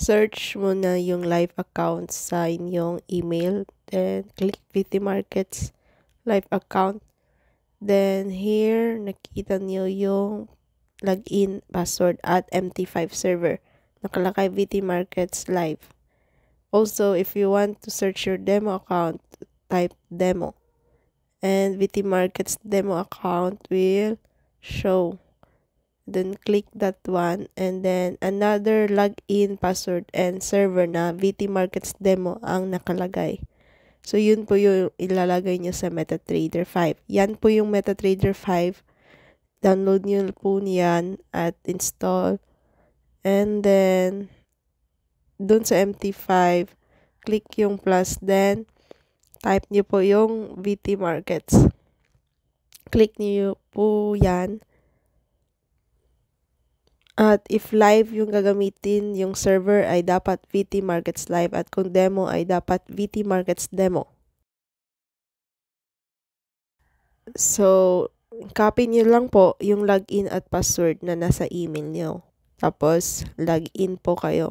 search mo na yung live account sa inyong email. Then, click VT Markets live account. Then, here, nakita niyo yung login password at MT5 server. Nakalakay VT Markets Live. Also, if you want to search your demo account, type demo. And VT Markets demo account will show. Then click that one, and then another login password and server na VT Markets demo ang nakalagay. So yun po yung ilalagay nyo sa MetaTrader 5. Yan po yung MetaTrader 5. Download nyo po niyan at install. And then dun sa MT5, click yung plus, then type nyo po yung VT Markets. Click nyo po yan. At if live yung gagamitin, yung server ay dapat VT Markets Live at kung demo ay dapat VT Markets Demo. So, copy nyo lang po yung login at password na nasa email nyo. Tapos, login po kayo.